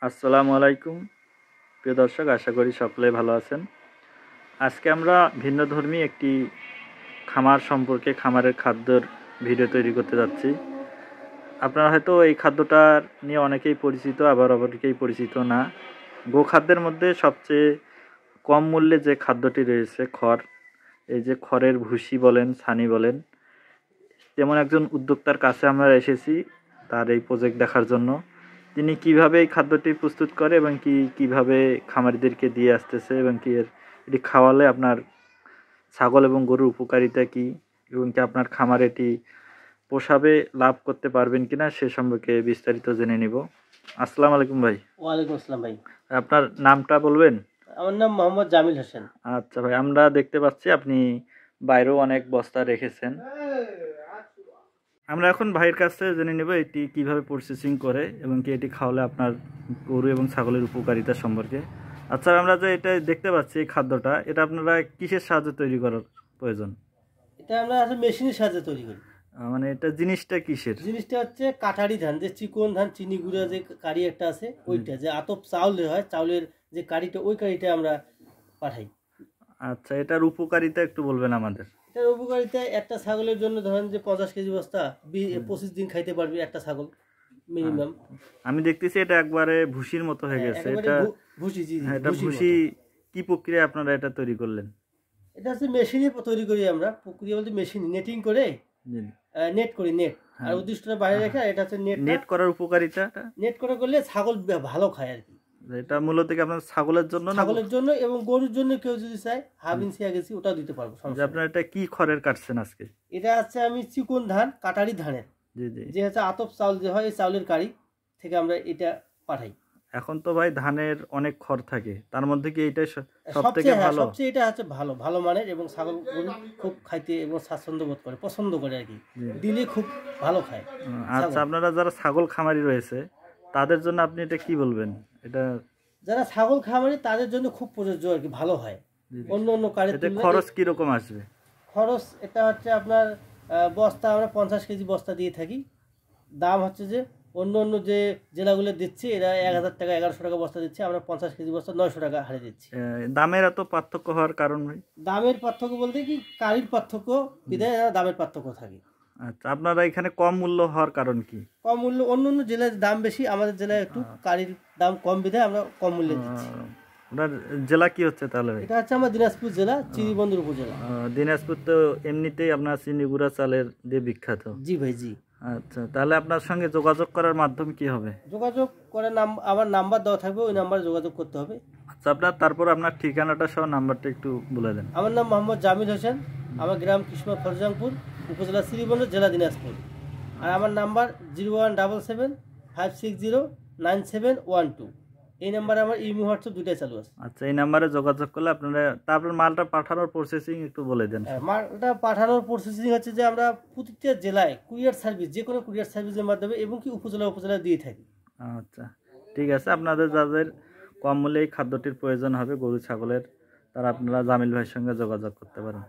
আসসালামু আলাইকুম প্রিয় দর্শক, আশা করি সকলে ভালো আছেন। আজকে আমরা ভিন্নধর্মী একটি খামার সম্পর্কে, খামারের খাদ্যের ভিডিও তৈরি করতে যাচ্ছি। আপনারা হয়তো এই খাদ্যটার নিয়ে অনেকেই পরিচিত, আবার অনেকেই পরিচিত না। গোখাদ্যের মধ্যে সবচেয়ে কম মূল্যে যে খাদ্যটি রয়েছে খড়, এই যে খড়ের ভুসি বলেন, ছানি বলেন, তেমন একজন উদ্যোক্তার কাছে আমরা এসেছি তার এই প্রজেক্ট দেখার জন্য। তিনি কিভাবে এই খাদ্যটি প্রস্তুত করে এবং কিভাবে খামারিদেরকে দিয়ে আসতেছে, এবং এটি খাওয়ালে আপনার ছাগল এবং গরুর উপকারিতা কি, এবং কি আপনার খামার এটি পোষাবে, লাভ করতে পারবেন কিনা সে সম্পর্কে বিস্তারিত জেনে নিব। আসসালামু আলাইকুম ভাই। ওয়ালাইকুম আসসালাম ভাই। আপনার নামটা বলবেন? আমার নাম মোহাম্মদ জামিল হোসেন। আচ্ছা ভাই, আমরা দেখতে পাচ্ছি আপনি বাইরেও অনেক বস্তা রেখেছেন। আমরা এখন ভাইয়ের কাছে জেনে নেব এটি কিভাবে প্রসেসিং করে এবং কি এটি খাওয়ালে আপনার গরু এবং ছাগলের উপকারিতা সম্পর্কে। আচ্ছা, আমরা যে এটা দেখতে পাচ্ছি এই খাদ্যটা, এটা আপনারা কিসের সাহায্যে তৈরি করার প্রয়োজন? এটা আমরা আসলে মেশিনের সাহায্যে তৈরি করি। মানে এটা জিনিসটা কিসের? জিনিসটা হচ্ছে কাঠারি ধান, যে চিকন ধান, চিনি গুঁড়া যে কারি একটা আছে ওইটা, যে আতপ চাউল হয়, চাউলের যে কারিটা, ওই কারিটা আমরা পাঠাই। আচ্ছা, এটার উপকারিতা একটু বলবেন আমাদের? এটার উপকারিতা, একটা ছাগলের জন্য ধরেন যে 50 কেজি বস্তা 25 দিন খাইতে পারবে একটা ছাগল মিনিমাম। আমি দেখতেছি এটা একবারে ভুসির মতো হয়ে গেছে। এটা ভুসি। জি, এটা ভুসি কি প্রক্রিয়া আপনারা এটা তৈরি করলেন? এটা হচ্ছে মেশিনে তৈরি করি আমরা। প্রক্রিয়া বলতে মেশিন নেটিং করে নেট করি, নেট আর উদ্দিষ্টটা বাইরে রেখে। এটা হচ্ছে নেট করার উপকারিতা। নেট করে করলে ছাগল ভালো খায় আর কি। এটা মূলত কি আপনার ছাগলের জন্য? ছাগলের জন্য এবং গরুর জন্য কেউ যদি চায় হাবিন সিয়া গেছি ওটাও দিতে পারবো। আপনার এটা কি খড়ের কাটছেন আজকে? এটা আছে আমি চিকন ধান, কাটারি ধানের যে হচ্ছে আতপ চাউল যে হয়, এই চাউলের কারি থেকে আমরা এটা পাঠাই। এখন তো ভাই ধানের অনেক খড় থাকে, তার মধ্যে কি এটা সবথেকে ভালো? সবচেয়ে এটা হচ্ছে ভালো মানের, এবং ছাগল গরু খুব খাইতে এবং স্বাচ্ছন্দ্য বোধ করে, পছন্দ করে আর কি, দিলে খুব ভালো খায়। আচ্ছা, আপনারা যারা ছাগল খামারি রয়েছে তাদের জন্য আপনি এটা কি বলবেন? এটা যারা ছাগল খামারি তাদের জন্য খুব প্রযোজ্য আর কি, ভালো হয়। অন্য কারের তুলনায় খরচ কি রকম আসবে? খরচ এটা হচ্ছে আপনার বস্তা আমরা 50 কেজি বস্তা দিয়ে থাকি। দাম হচ্ছে যে অন্য যে জেলাগুলো দিচ্ছে এরা 1000 টাকা 1100 টাকা বস্তা দিচ্ছে, আমরা 50 কেজি বস্তা 900 টাকা হারে দিচ্ছি। দামের এত পার্থক্য হওয়ার কারণ ভাই? দামের পার্থক্য বলতে কি, কারির পার্থক্য বিধায় দামের পার্থক্য থাকে। আচ্ছা, আপনারা এখানে কম মূল্য হওয়ার কারণ কি? কম মূল্য, অন্য জেলায় দাম বেশি, আমাদের জেলায় একটু কারির দাম কম বিধায় আমরা কম মূল্যে দিচ্ছি। আপনার জেলা কি হচ্ছে তাহলে? এটা হচ্ছে আমার দিনাজপুর জেলা, চিরিবন্দর উপজেলা। দিনাজপুর তো এমনিতেই আপনার চিনি গুঁড়া চালের দিয়ে বিখ্যাত। জি ভাই, জি। আচ্ছা, তাহলে আপনার সঙ্গে যোগাযোগ করার মাধ্যম কি হবে? যোগাযোগ করে আমার নাম্বার দেওয়া থাকবে, ওই নাম্বারে যোগাযোগ করতে হবে। আচ্ছা, তারপর আপনার ঠিকানাটা সহ নাম্বারটা একটু বলে দেন। আমার নাম মোহাম্মদ জামিল হোসেন, আমার গ্রাম কৃষ্ণ ফরজাংপুর, উপজেলা শ্রীবন্দর, জেলা দিনাজপুর। আর আমার নাম্বার 01775609712। এই নাম্বারে আমার ইমো হোয়াটসঅ্যাপ দুটাই চালু আছে। আচ্ছা, এই নাম্বারে যোগাযোগ করলে আপনারা, তারপর মালটা পাঠানোর প্রসেসিং একটু বলে দেন। মালটা পাঠানোর প্রসেসিং হচ্ছে যে আমরা প্রতিটা জেলায় কুরিয়ার সার্ভিস, যে কোনো কুরিয়ার সার্ভিসের মাধ্যমে এবং কি উপজেলা দিয়ে থাকি। আচ্ছা, ঠিক আছে। আপনাদের যাদের কম মূল্যে এই খাদ্যটির প্রয়োজন হবে গরু ছাগলের, তারা আপনারা জামিল ভাইয়ের সঙ্গে যোগাযোগ করতে পারেন।